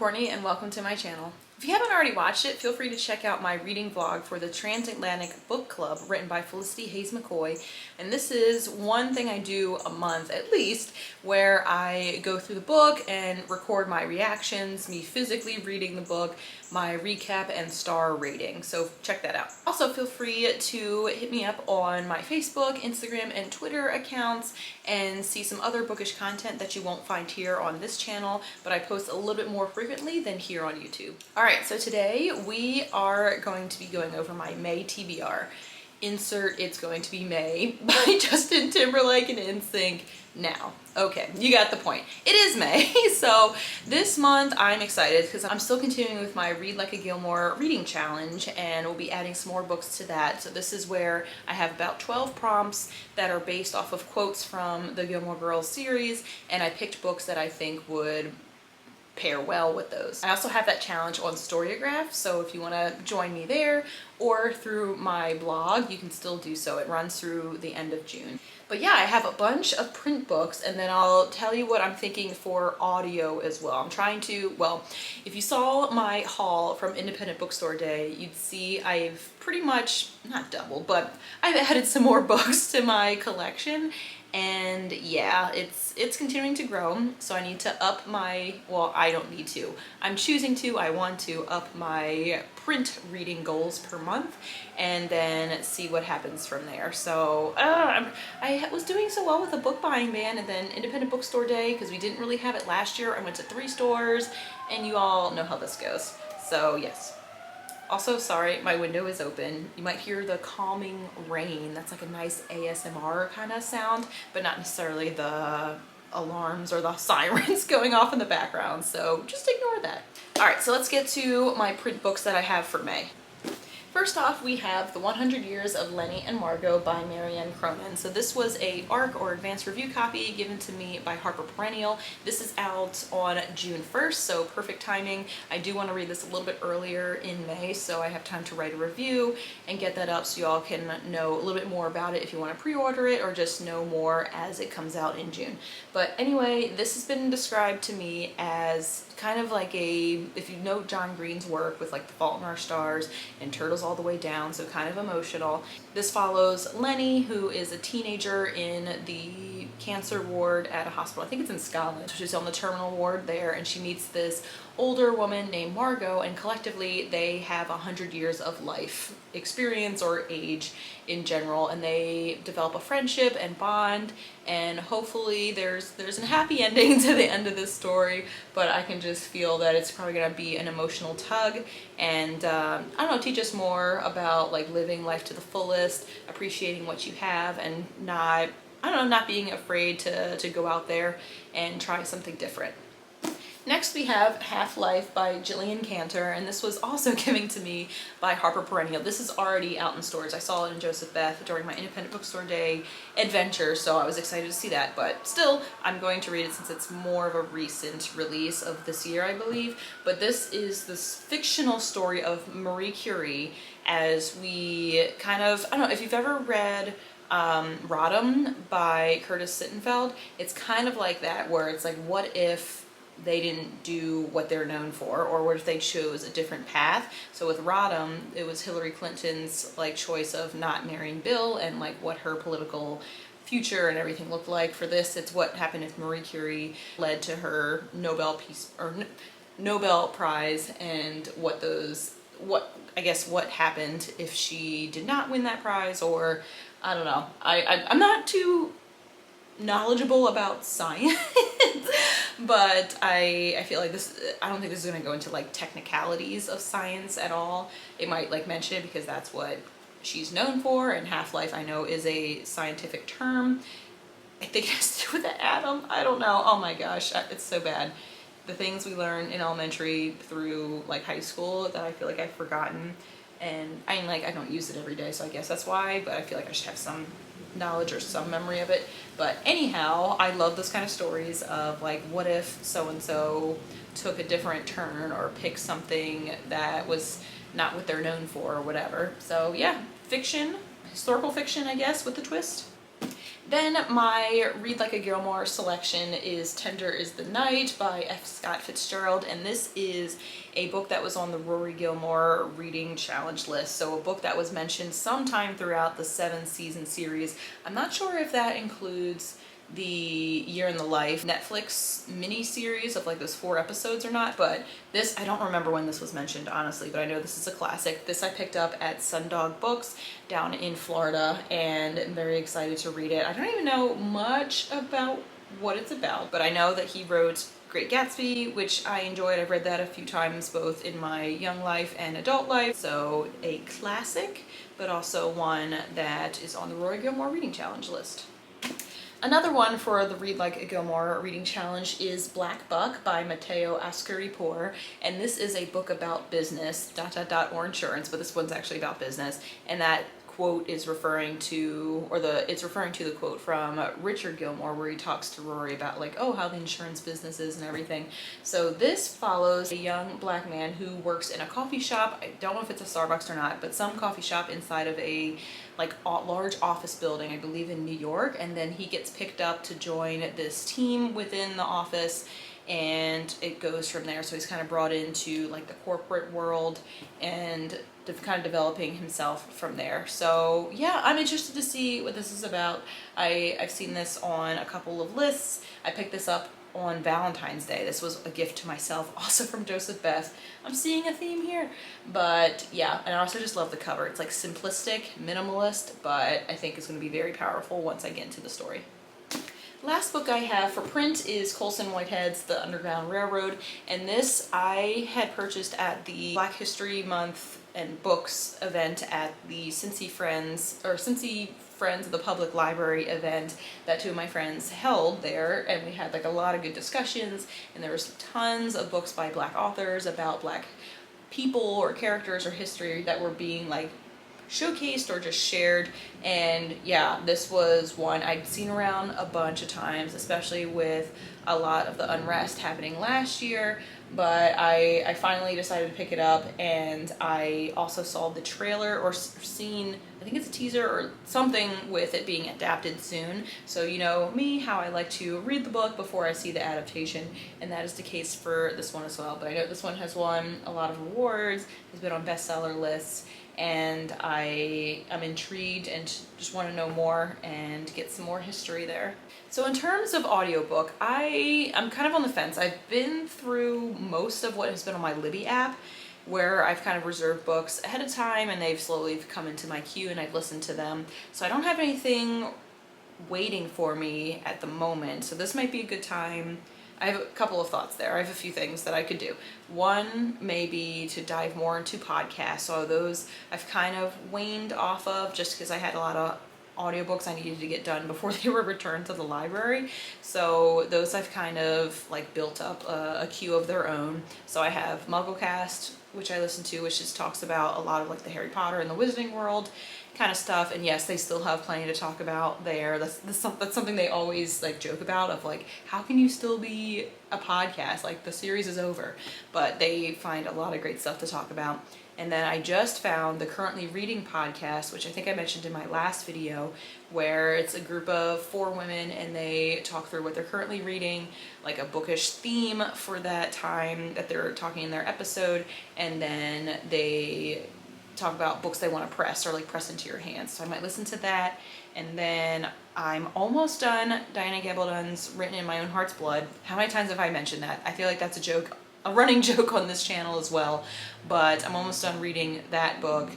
Courtney and welcome to my channel. If you haven't already watched it, feel free to check out my reading vlog for the Transatlantic Book Club written by Felicity Hayes McCoy. And this is one thing I do a month at least, where I go through the book and record my reactions, me physically reading the book, my recap and star rating. So check that out. Also feel free to hit me up on my Facebook, Instagram, and Twitter accounts and see some other bookish content that you won't find here on this channel, but I post a little bit more frequently than here on YouTube. Alright, so today we are going to be going over my May TBR. Insert It's Going to Be May by Justin Timberlake and NSYNC now. Okay, you got the point. It is May, so this month I'm excited because I'm still continuing with my Read Like a Gilmore reading challenge, and we'll be adding some more books to that. So this is where I have about 12 prompts that are based off of quotes from the Gilmore Girls series, and I picked books that I think would pair well with those. I also have that challenge on Storygraph, so if you want to join me there or through my blog, you can still do so. It runs through the end of June. But yeah, I have a bunch of print books, and then I'll tell you what I'm thinking for audio as well. I'm trying to, well, if you saw my haul from Independent Bookstore Day, you'd see I've pretty much, not doubled, but I've added some more books to my collection. And yeah, it's continuing to grow, so I need to up my, well, I don't need to, I'm choosing to, I want to up my print reading goals per month and then see what happens from there. So I was doing so well with the book buying ban, and then Independent Bookstore Day, because we didn't really have it last year, I went to 3 stores, and you all know how this goes. So yes. Also, sorry, my window is open. You might hear the calming rain. That's like a nice ASMR kind of sound, but not necessarily the alarms or the sirens going off in the background. So just ignore that. All right, so let's get to my print books that I have for May. First off, we have The 100 Years of Lenny and Margo by Marianne Cronin. So this was a ARC or advanced review copy given to me by Harper Perennial. This is out on June 1st, so perfect timing. I do want to read this a little bit earlier in May, so I have time to write a review and get that up so y'all can know a little bit more about it if you want to pre-order it or just know more as it comes out in June. But anyway, this has been described to me as kind of like a, if you know John Green's work with like The Fault in Our Stars and Turtles All the Way Down, so kind of emotional. This follows Lenny, who is a teenager in the cancer ward at a hospital. I think it's in Scotland. She's on the terminal ward there, and she meets this older woman named Margo, and collectively they have 100 years of life experience or age in general, and they develop a friendship and bond, and hopefully there's a happy ending to the end of this story, but I can just feel that it's probably gonna be an emotional tug, and I don't know, teach us more about like living life to the fullest, appreciating what you have, and not, I don't know, not being afraid to go out there and try something different. Next we have Half-Life by Jillian Cantor, and this was also given to me by Harper Perennial. This is already out in stores. I saw it in Joseph Beth during my Independent Bookstore Day adventure, so I was excited to see that, but still, I'm going to read it since it's more of a recent release of this year, I believe. But this is this fictional story of Marie Curie as we kind of, I don't know, if you've ever read Rodham by Curtis Sittenfeld, it's kind of like that, where it's like, what if they didn't do what they're known for, or what if they chose a different path? So with Rodham, it was Hillary Clinton's like choice of not marrying Bill and like what her political future and everything looked like. For this, it's what happened if Marie Curie led to her Nobel Prize, and what happened if she did not win that prize, or I don't know. I'm not too knowledgeable about science, but I feel like this, I don't think this is going to go into like technicalities of science at all. It might like mention it because that's what she's known for, and half-life I know is a scientific term. I think it has to do with the atom. I don't know. Oh my gosh, it's so bad. The things we learn in elementary through like high school that I feel like I've forgotten, and I mean, like, I don't use it every day, so I guess that's why, but I feel like I should have some knowledge or some memory of it. But anyhow, I love those kind of stories of like, what if so-and-so took a different turn or picked something that was not what they're known for or whatever. So yeah, fiction, historical fiction, I guess, with the twist. Then my Read Like a Gilmore selection is Tender is the Night by F. Scott Fitzgerald, and this is a book that was on the Rory Gilmore Reading Challenge list, so a book that was mentioned sometime throughout the 7-season series. I'm not sure if that includes the Year in the Life Netflix mini-series of like those 4 episodes or not, but this, I don't remember when this was mentioned, honestly, but I know this is a classic. This I picked up at Sundog Books down in Florida, and I'm very excited to read it. I don't even know much about what it's about, but I know that he wrote Great Gatsby, which I enjoyed. I've read that a few times, both in my young life and adult life, so a classic, but also one that is on the Rory Gilmore Reading Challenge list. Another one for the Read Like a Gilmore Reading Challenge is Black Buck by Mateo Askaripour, and this is a book about business, or insurance, but this one's actually about business, and that quote is referring to, it's referring to the quote from Richard Gilmore where he talks to Rory about like, oh, how the insurance business is and everything. So this follows a young black man who works in a coffee shop. I don't know if it's a Starbucks or not, but some coffee shop inside of a like large office building, I believe in New York, and then he gets picked up to join this team within the office, and it goes from there. So he's kind of brought into like the corporate world and kind of developing himself from there. So yeah, I'm interested to see what this is about. I've seen this on a couple of lists. I picked this up on Valentine's Day. This was a gift to myself, also from Joseph Beth. I'm seeing a theme here. But yeah, and I also just love the cover. It's like simplistic, minimalist, but I think it's going to be very powerful once I get into the story. Last book I have for print is Colson Whitehead's The Underground Railroad, and this I had purchased at the Black History Month and Books event at the Cincy Friends of the Public Library event that 2 of my friends held there, and we had like a lot of good discussions, and there was tons of books by Black authors about Black people or characters or history that were being like showcased or just shared. And yeah, this was one I'd seen around a bunch of times, especially with a lot of the unrest happening last year, but I finally decided to pick it up, and I also saw the trailer or seen, I think it's a teaser or something with it being adapted soon. So you know me, how I like to read the book before I see the adaptation, and that is the case for this one as well. But I know this one has won a lot of awards, has been on bestseller lists, and I am intrigued and just want to know more and get some more history there. So in terms of audiobook, I'm kind of on the fence. I've been through most of what has been on my Libby app, where I've kind of reserved books ahead of time and they've slowly come into my queue and I've listened to them. So I don't have anything waiting for me at the moment. So this might be a good time. I have a couple of thoughts there. I have a few things that I could do. One, maybe to dive more into podcasts. So those I've kind of waned off of just because I had a lot of audiobooks I needed to get done before they were returned to the library. So those I've kind of like built up a queue of their own. So I have MuggleCast, which I listen to, which just talks about a lot of like the Harry Potter and the Wizarding World kind of stuff. And yes, they still have plenty to talk about there. That's something they always like joke about, of like, how can you still be a podcast? Like the series is over, but they find a lot of great stuff to talk about. And then I just found the Currently Reading podcast, which I think I mentioned in my last video, where it's a group of 4 women and they talk through what they're currently reading, like a bookish theme for that time that they're talking in their episode, and then they talk about books they want to press or like press into your hands. So I might listen to that. And then I'm almost done Diana Gabaldon's Written in My Own Heart's Blood. How many times have I mentioned that? I feel like that's a running joke on this channel as well, but I'm almost done reading that book,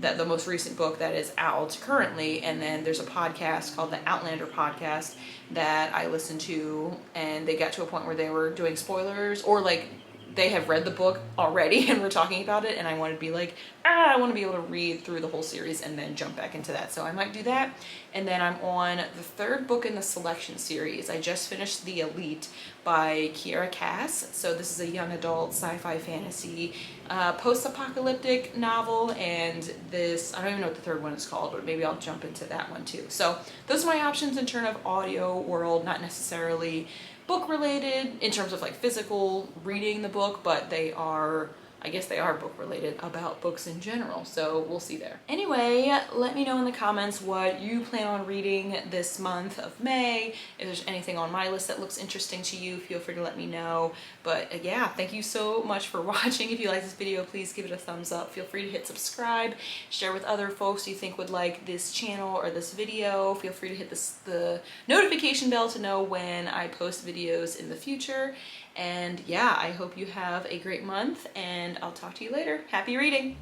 the most recent book that is out currently. And then there's a podcast called the Outlander Podcast that I listened to, and they got to a point where they were doing spoilers, or like they have read the book already and we're talking about it, and I wanted to be like, I want to be able to read through the whole series and then jump back into that. So I might do that. And then I'm on the 3rd book in the selection series. I just finished The Elite by Keira Cass. So this is a young adult sci-fi fantasy post-apocalyptic novel, and this, I don't even know what the 3rd one is called, but maybe I'll jump into that one too. So those are my options in terms of audio world, not necessarily book related in terms of like physical reading the book, but they are I guess they are book related, about books in general, so we'll see there. Anyway, let me know in the comments what you plan on reading this month of May. If there's anything on my list that looks interesting to you, feel free to let me know. But yeah, thank you so much for watching. If you like this video, please give it a thumbs up. Feel free to hit subscribe, share with other folks you think would like this channel or this video. Feel free to hit the notification bell to know when I post videos in the future. And yeah, I hope you have a great month, and I'll talk to you later. Happy reading!